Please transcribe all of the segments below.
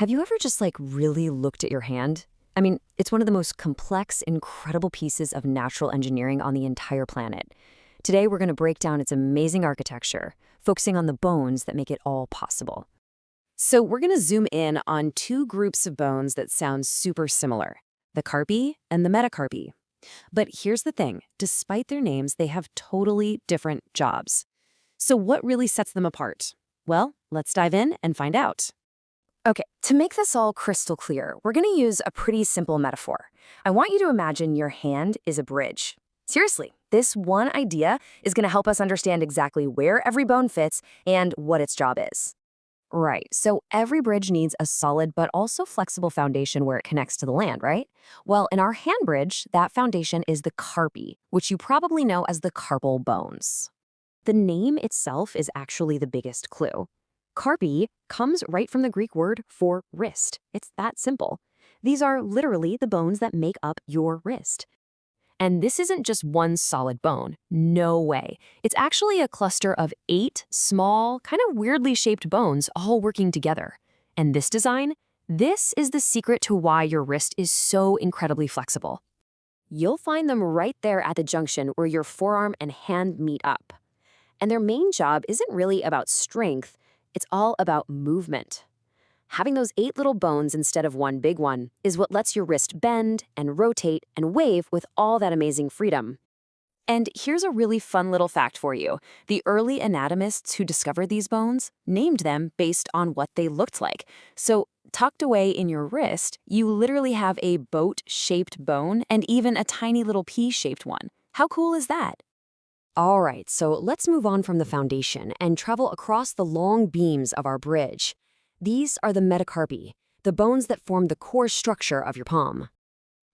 Have you ever just really looked at your hand? I mean, it's one of the most complex, incredible pieces of natural engineering on the entire planet. Today, we're going to break down its amazing architecture, focusing on the bones that make it all possible. So we're going to zoom in on two groups of bones that sound super similar, the carpi and the metacarpi. But here's the thing, despite their names, they have totally different jobs. So what really sets them apart? Well, let's dive in and find out. Okay, to make this all crystal clear, we're going to use a pretty simple metaphor. I want you to imagine your hand is a bridge. Seriously, this one idea is going to help us understand exactly where every bone fits and what its job is. Right, so every bridge needs a solid but also flexible foundation where it connects to the land, right? Well, in our hand bridge, that foundation is the carpi, which you probably know as the carpal bones. The name itself is actually the biggest clue. Carpi comes right from the Greek word for wrist. It's that simple. These are literally the bones that make up your wrist. And this isn't just one solid bone. No way. It's actually a cluster of 8 small, kind of weirdly shaped bones all working together. And this design, this is the secret to why your wrist is so incredibly flexible. You'll find them right there at the junction where your forearm and hand meet up. And their main job isn't really about strength. It's all about movement. Having those 8 little bones instead of one big one is what lets your wrist bend and rotate and wave with all that amazing freedom. And here's a really fun little fact for you. The early anatomists who discovered these bones named them based on what they looked like. So tucked away in your wrist, you literally have a boat-shaped bone and even a tiny little pea-shaped one. How cool is that? All right, so let's move on from the foundation and travel across the long beams of our bridge. These are the metacarpi, the bones that form the core structure of your palm.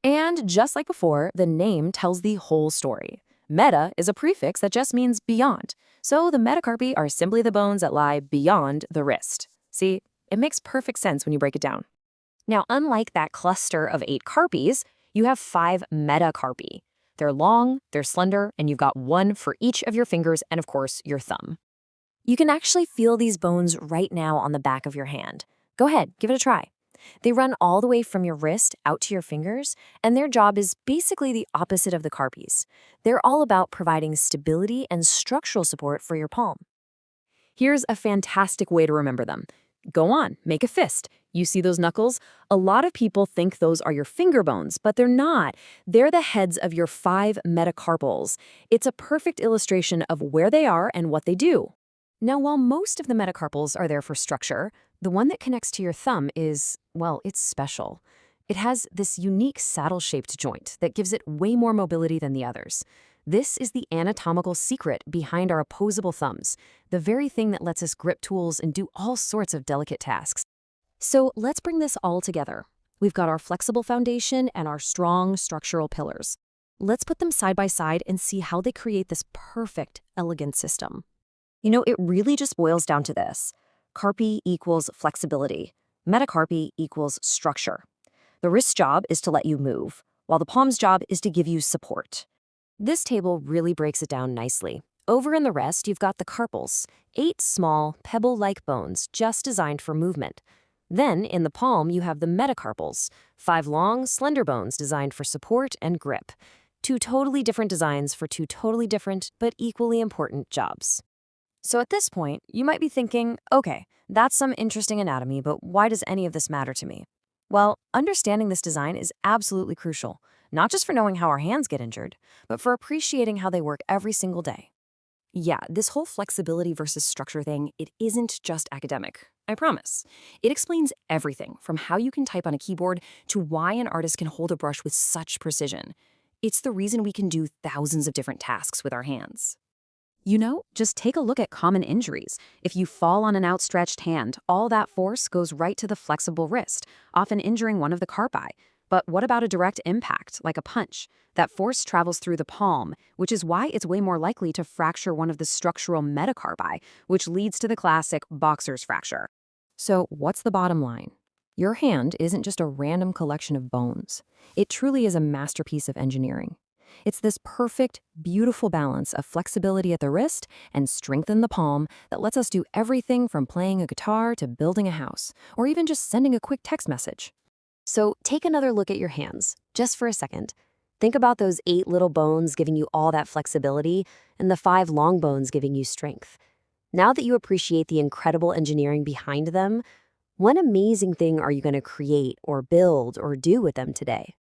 And just like before, the name tells the whole story. Meta is a prefix that just means beyond. So the metacarpi are simply the bones that lie beyond the wrist. See, it makes perfect sense when you break it down. Now, unlike that cluster of 8 carpes, you have 5 metacarpi. They're long, they're slender, and you've got one for each of your fingers and, of course, your thumb. You can actually feel these bones right now on the back of your hand. Go ahead, give it a try. They run all the way from your wrist out to your fingers, and their job is basically the opposite of the carpes. They're all about providing stability and structural support for your palm. Here's a fantastic way to remember them. Go on, make a fist. You see those knuckles? A lot of people think those are your finger bones, but they're not. They're the heads of your 5 metacarpals. It's a perfect illustration of where they are and what they do. Now, while most of the metacarpals are there for structure, the one that connects to your thumb is, well, it's special. It has this unique saddle-shaped joint that gives it way more mobility than the others. This is the anatomical secret behind our opposable thumbs, the very thing that lets us grip tools and do all sorts of delicate tasks. So let's bring this all together. We've got our flexible foundation and our strong structural pillars. Let's put them side by side and see how they create this perfect, elegant system. You know, it really just boils down to this. Carpi equals flexibility. Metacarpi equals structure. The wrist's job is to let you move, while the palm's job is to give you support. This table really breaks it down nicely. Over in the rest, you've got the carpals, 8 small, pebble-like bones just designed for movement. Then, in the palm, you have the metacarpals, 5 long, slender bones designed for support and grip. 2 totally different designs for 2 totally different but equally important jobs. So at this point, you might be thinking, okay, that's some interesting anatomy, but why does any of this matter to me? Well, understanding this design is absolutely crucial, not just for knowing how our hands get injured, but for appreciating how they work every single day. Yeah, this whole flexibility versus structure thing, it isn't just academic, I promise. It explains everything from how you can type on a keyboard to why an artist can hold a brush with such precision. It's the reason we can do thousands of different tasks with our hands. You know, just take a look at common injuries. If you fall on an outstretched hand, all that force goes right to the flexible wrist, often injuring one of the carpi. But what about a direct impact, like a punch? That force travels through the palm, which is why it's way more likely to fracture one of the structural metacarpi, which leads to the classic boxer's fracture. So what's the bottom line? Your hand isn't just a random collection of bones. It truly is a masterpiece of engineering. It's this perfect, beautiful balance of flexibility at the wrist and strength in the palm that lets us do everything from playing a guitar to building a house, or even just sending a quick text message. So take another look at your hands, just for a second. Think about those 8 little bones giving you all that flexibility and the 5 long bones giving you strength. Now that you appreciate the incredible engineering behind them, what amazing thing are you going to create or build or do with them today?